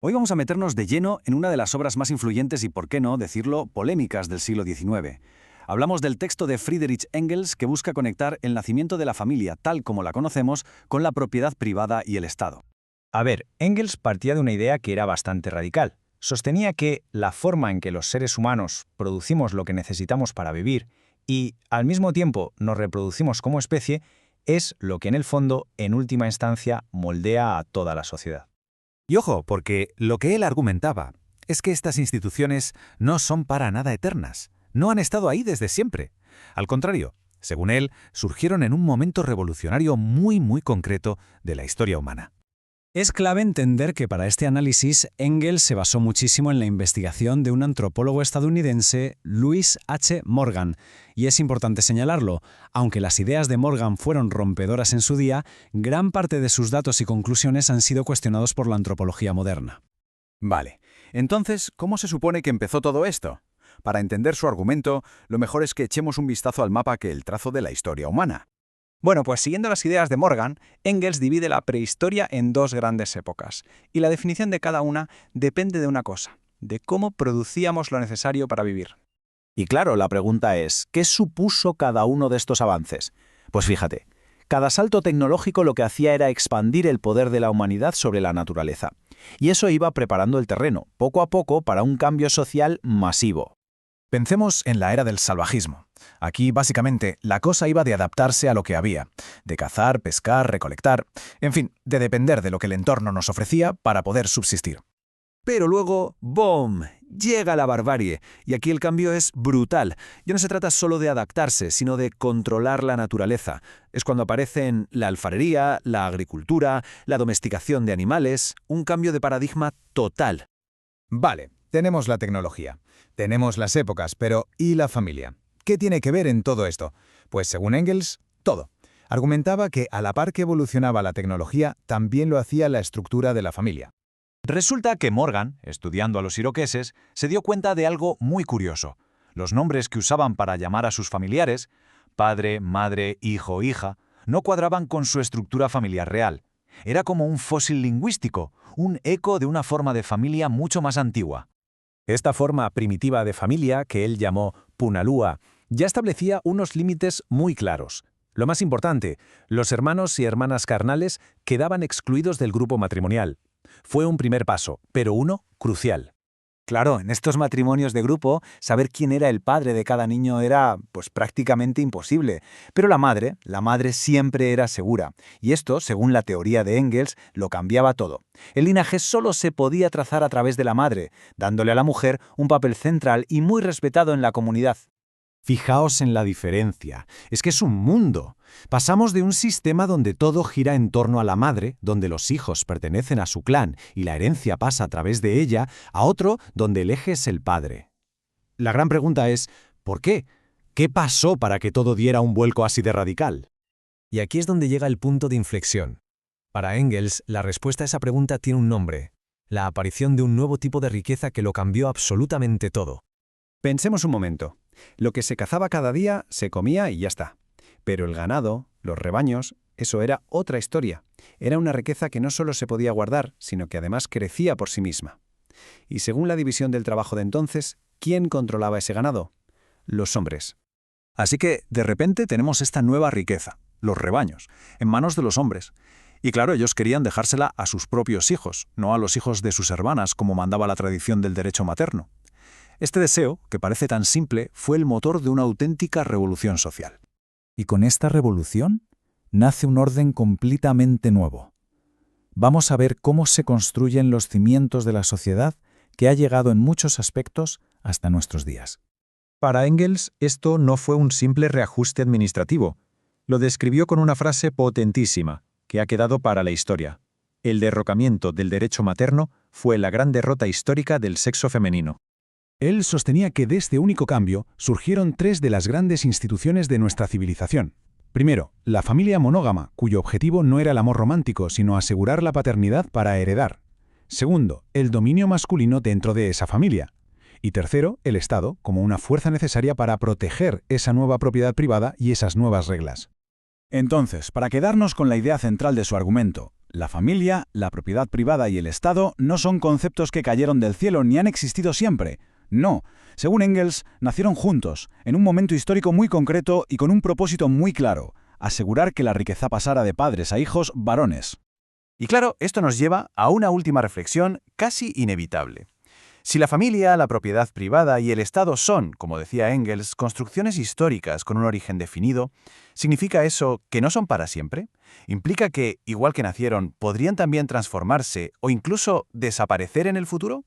Hoy vamos a meternos de lleno en una de las obras más influyentes y, por qué no decirlo, polémicas del siglo XIX. Hablamos del texto de Friedrich Engels que busca conectar el nacimiento de la familia, tal como la conocemos, con la propiedad privada y el Estado. A ver, Engels partía de una idea que era bastante radical. Sostenía que la forma en que los seres humanos producimos lo que necesitamos para vivir y, al mismo tiempo, nos reproducimos como especie, es lo que en el fondo, en última instancia, moldea a toda la sociedad. Y ojo, porque lo que él argumentaba es que estas instituciones no son para nada eternas, no han estado ahí desde siempre. Al contrario, según él, surgieron en un momento revolucionario muy concreto de la historia humana. Es clave entender que para este análisis Engels se basó muchísimo en la investigación de un antropólogo estadounidense, Louis H. Morgan, y es importante señalarlo, aunque las ideas de Morgan fueron rompedoras en su día, gran parte de sus datos y conclusiones han sido cuestionados por la antropología moderna. Vale, entonces, ¿cómo se supone que empezó todo esto? Para entender su argumento, lo mejor es que echemos un vistazo al mapa que él trazó de la historia humana. Bueno, pues siguiendo las ideas de Morgan, Engels divide la prehistoria en dos grandes épocas, y la definición de cada una depende de una cosa, de cómo producíamos lo necesario para vivir. Y claro, la pregunta es, ¿qué supuso cada uno de estos avances? Pues fíjate, cada salto tecnológico lo que hacía era expandir el poder de la humanidad sobre la naturaleza, y eso iba preparando el terreno, poco a poco, para un cambio social masivo. Pensemos en la era del salvajismo. Aquí, básicamente, la cosa iba de adaptarse a lo que había, de cazar, pescar, recolectar, en fin, de depender de lo que el entorno nos ofrecía para poder subsistir. Pero luego, ¡boom!, llega la barbarie, y aquí el cambio es brutal. Ya no se trata solo de adaptarse, sino de controlar la naturaleza. Es cuando aparecen la alfarería, la agricultura, la domesticación de animales, un cambio de paradigma total. Vale, tenemos la tecnología, tenemos las épocas, pero ¿y la familia? ¿Qué tiene que ver en todo esto? Pues según Engels, todo. Argumentaba que a la par que evolucionaba la tecnología, también lo hacía la estructura de la familia. Resulta que Morgan, estudiando a los iroqueses, se dio cuenta de algo muy curioso. Los nombres que usaban para llamar a sus familiares, padre, madre, hijo, hija, no cuadraban con su estructura familiar real. Era como un fósil lingüístico, un eco de una forma de familia mucho más antigua. Esta forma primitiva de familia, que él llamó Punalúa, ya establecía unos límites muy claros. Lo más importante, los hermanos y hermanas carnales quedaban excluidos del grupo matrimonial. Fue un primer paso, pero uno crucial. Claro, en estos matrimonios de grupo, saber quién era el padre de cada niño era, pues, prácticamente imposible. Pero la madre siempre era segura. Y esto, según la teoría de Engels, lo cambiaba todo. El linaje solo se podía trazar a través de la madre, dándole a la mujer un papel central y muy respetado en la comunidad. Fijaos en la diferencia. Es que es un mundo. Pasamos de un sistema donde todo gira en torno a la madre, donde los hijos pertenecen a su clan y la herencia pasa a través de ella, a otro donde el eje es el padre. La gran pregunta es, ¿por qué? ¿Qué pasó para que todo diera un vuelco así de radical? Y aquí es donde llega el punto de inflexión. Para Engels, la respuesta a esa pregunta tiene un nombre: la aparición de un nuevo tipo de riqueza que lo cambió absolutamente todo. Pensemos un momento. Lo que se cazaba cada día se comía y ya está. Pero el ganado, los rebaños, eso era otra historia. Era una riqueza que no solo se podía guardar, sino que además crecía por sí misma. Y según la división del trabajo de entonces, ¿quién controlaba ese ganado? Los hombres. Así que, de repente, tenemos esta nueva riqueza, los rebaños, en manos de los hombres. Y claro, ellos querían dejársela a sus propios hijos, no a los hijos de sus hermanas, como mandaba la tradición del derecho materno. Este deseo, que parece tan simple, fue el motor de una auténtica revolución social. Y con esta revolución nace un orden completamente nuevo. Vamos a ver cómo se construyen los cimientos de la sociedad que ha llegado en muchos aspectos hasta nuestros días. Para Engels, esto no fue un simple reajuste administrativo. Lo describió con una frase potentísima, que ha quedado para la historia. El derrocamiento del derecho materno fue la gran derrota histórica del sexo femenino. Él sostenía que de este único cambio surgieron tres de las grandes instituciones de nuestra civilización. Primero, la familia monógama, cuyo objetivo no era el amor romántico, sino asegurar la paternidad para heredar. Segundo, el dominio masculino dentro de esa familia. Y tercero, el Estado, como una fuerza necesaria para proteger esa nueva propiedad privada y esas nuevas reglas. Entonces, para quedarnos con la idea central de su argumento, La familia, la propiedad privada y el Estado no son conceptos que cayeron del cielo ni han existido siempre. No. Según Engels, nacieron juntos, en un momento histórico muy concreto y con un propósito muy claro: asegurar que la riqueza pasara de padres a hijos varones. Y claro, esto nos lleva a una última reflexión casi inevitable. Si la familia, la propiedad privada y el Estado son, como decía Engels, construcciones históricas con un origen definido, ¿significa eso que no son para siempre? ¿Implica que, igual que nacieron, podrían también transformarse o incluso desaparecer en el futuro?